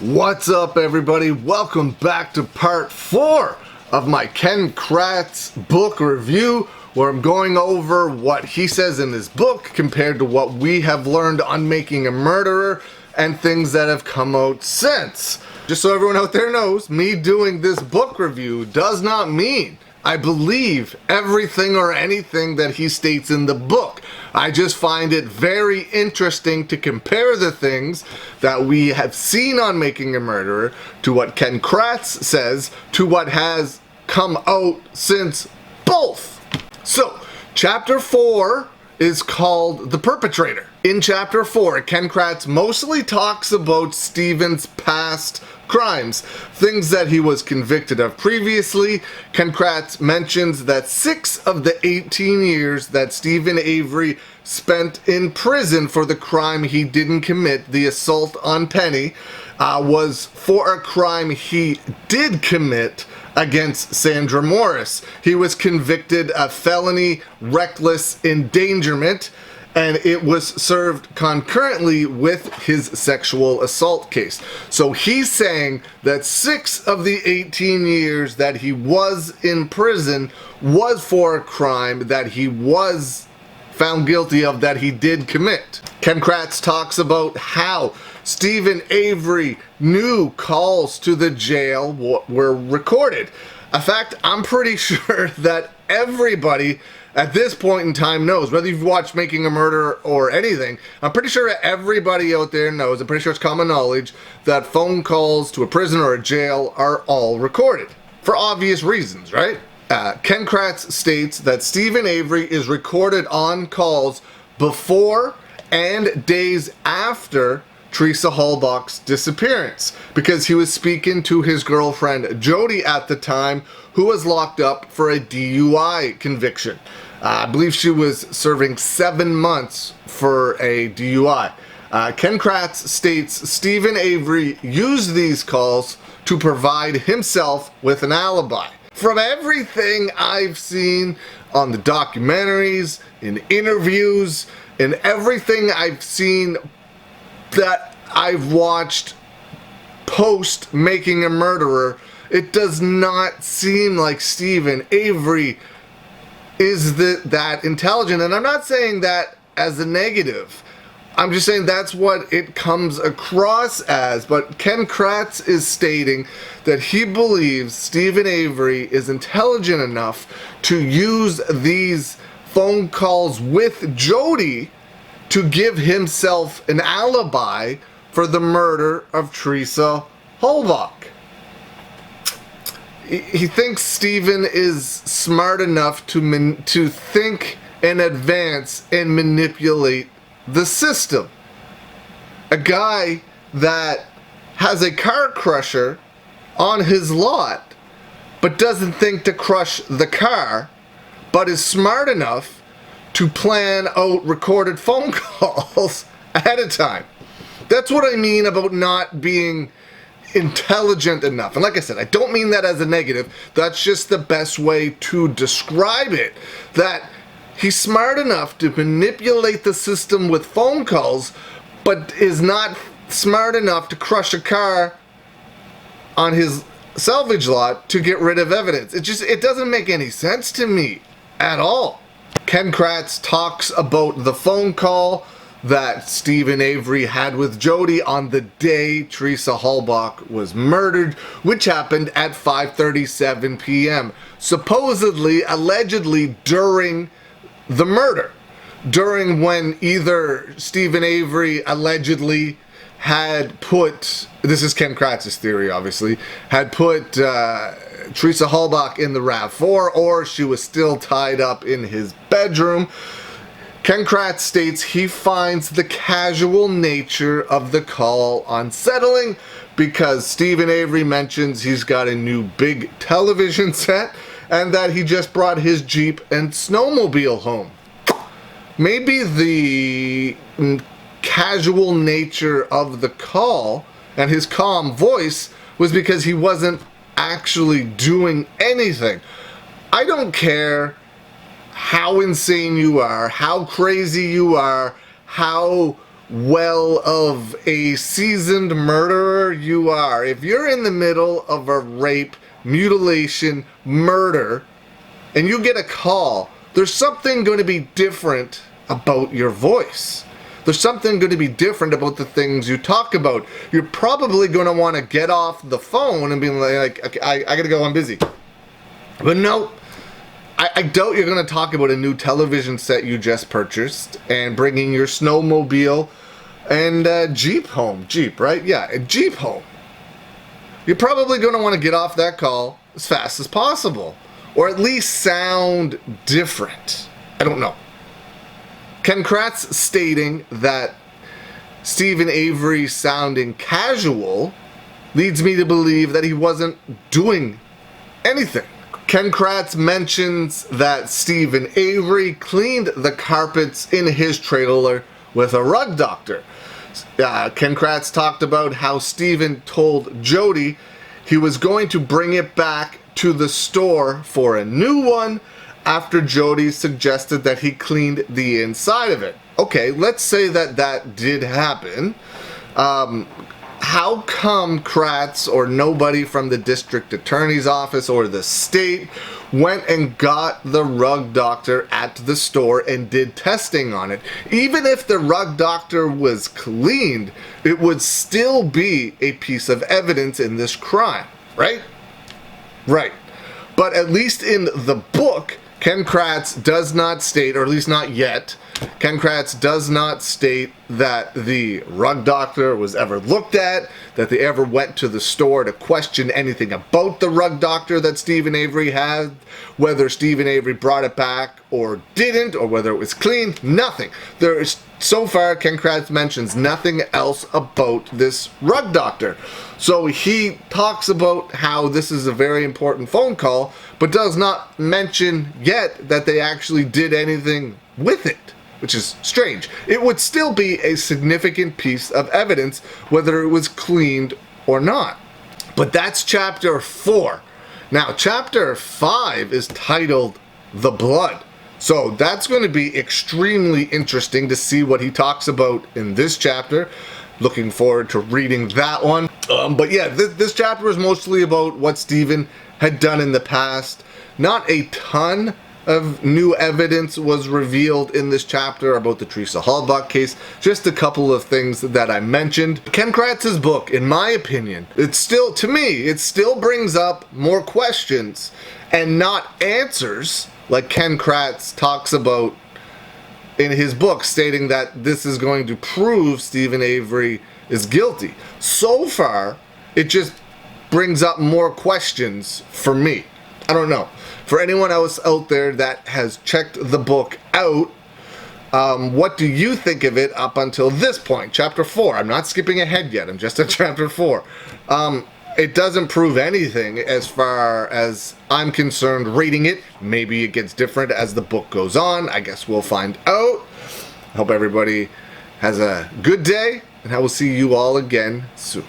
What's up, everybody? Welcome back to part 4 of my Ken Kratz book review, where I'm going over what he says in his book compared to what we have learned on Making a Murderer and things that have come out since. Just so everyone out there knows, me doing this book review does not mean I believe everything or anything that he states in the book. I just find it very interesting to compare the things that we have seen on Making a Murderer to what Ken Kratz says to what has come out since both. So, Chapter 4 is called The Perpetrator. In Chapter 4, Ken Kratz mostly talks about Stephen's past crimes, things that he was convicted of previously. Ken Kratz mentions that 6 of the 18 years that Steven Avery spent in prison for the crime he didn't commit, the assault on Penny, was for a crime he did commit against Sandra Morris. He was convicted of felony reckless endangerment, and it was served concurrently with his sexual assault case. So he's saying that 6 of the 18 years that he was in prison was for a crime that he was found guilty of, that he did commit. Ken Kratz talks about how Steven Avery knew calls to the jail were recorded. In fact, I'm pretty sure that everybody at this point in time knows, whether you've watched Making a Murderer or anything, I'm pretty sure that everybody out there knows, I'm pretty sure it's common knowledge, that phone calls to a prison or a jail are all recorded. For obvious reasons, right? Ken Kratz states that Steven Avery is recorded on calls before and days after Teresa Halbach's disappearance, because he was speaking to his girlfriend Jody at the time, who was locked up for a DUI conviction. I believe she was serving 7 months for a DUI. Ken Kratz states Steven Avery used these calls to provide himself with an alibi. From everything I've seen on the documentaries, in interviews, and everything I've seen that I've watched post Making a Murderer, it does not seem like Steven Avery is that intelligent. And I'm not saying that as a negative. I'm just saying that's what it comes across as. But Ken Kratz is stating that he believes Steven Avery is intelligent enough to use these phone calls with Jody to give himself an alibi for the murder of Teresa Halbach. He thinks Steven is smart enough to think in advance and manipulate the system. A guy that has a car crusher on his lot but doesn't think to crush the car, but is smart enough to plan out recorded phone calls ahead of time. That's what I mean about not being intelligent enough. And like I said, I don't mean that as a negative. That's just the best way to describe it. That he's smart enough to manipulate the system with phone calls, but is not smart enough to crush a car on his salvage lot to get rid of evidence. It doesn't make any sense to me at all. Ken Kratz talks about the phone call that Steven Avery had with Jody on the day Teresa Halbach was murdered, which happened at 5:37 p.m. Supposedly, allegedly during the murder. During when either Steven Avery allegedly had put, this is Ken Kratz's theory obviously, had put Teresa Halbach in the RAV4, or she was still tied up in his bedroom. Ken Kratz states he finds the casual nature of the call unsettling because Steven Avery mentions he's got a new big television set and that he just brought his Jeep and snowmobile home. Maybe the casual nature of the call and his calm voice was because he wasn't actually doing anything. I don't care how insane you are, how crazy you are, how well of a seasoned murderer you are, if you're in the middle of a rape, mutilation, murder, and you get a call, there's something going to be different about your voice. There's something going to be different about the things you talk about. You're probably going to want to get off the phone and be like, okay, I gotta go, I'm busy. But no, I doubt you're going to talk about a new television set you just purchased and bringing your snowmobile and Jeep home. Jeep, right? Yeah, a Jeep home. You're probably going to want to get off that call as fast as possible. Or at least sound different. I don't know. Ken Kratz stating that Steven Avery sounding casual leads me to believe that he wasn't doing anything. Ken Kratz mentions that Steven Avery cleaned the carpets in his trailer with a rug doctor. Ken Kratz talked about how Steven told Jody he was going to bring it back to the store for a new one after Jody suggested that he cleaned the inside of it. Okay, let's say that that did happen. How come Kratz or nobody from the district attorney's office or the state went and got the rug doctor at the store and did testing on it? Even if the rug doctor was cleaned, it would still be a piece of evidence in this crime, right? Right. But at least in the book, Ken Kratz does not state, or at least not yet, Ken Kratz does not state that the rug doctor was ever looked at, that they ever went to the store to question anything about the rug doctor that Steven Avery had, whether Steven Avery brought it back or didn't, or whether it was clean, nothing. There is, so far, Ken Kratz mentions nothing else about this rug doctor. So he talks about how this is a very important phone call, but does not mention yet that they actually did anything with it, which is strange. It would still be a significant piece of evidence whether it was cleaned or not. But that's chapter 4. Now, chapter 5 is titled The Blood. So that's going to be extremely interesting to see what he talks about in this chapter. Looking forward to reading that one. But yeah, this chapter is mostly about what Steven had done in the past. Not a ton of new evidence was revealed in this chapter about the Teresa Halbach case. Just a couple of things that I mentioned. Ken Kratz's book, in my opinion, it still brings up more questions and not answers, like Ken Kratz talks about in his book, stating that this is going to prove Steven Avery is guilty. So far, it just brings up more questions for me. I don't know. For anyone else out there that has checked the book out, what do you think of it up until this point? Chapter 4. I'm not skipping ahead yet. I'm just at chapter 4. It doesn't prove anything as far as I'm concerned rating it. Maybe it gets different as the book goes on. I guess we'll find out. I hope everybody has a good day, and I will see you all again soon.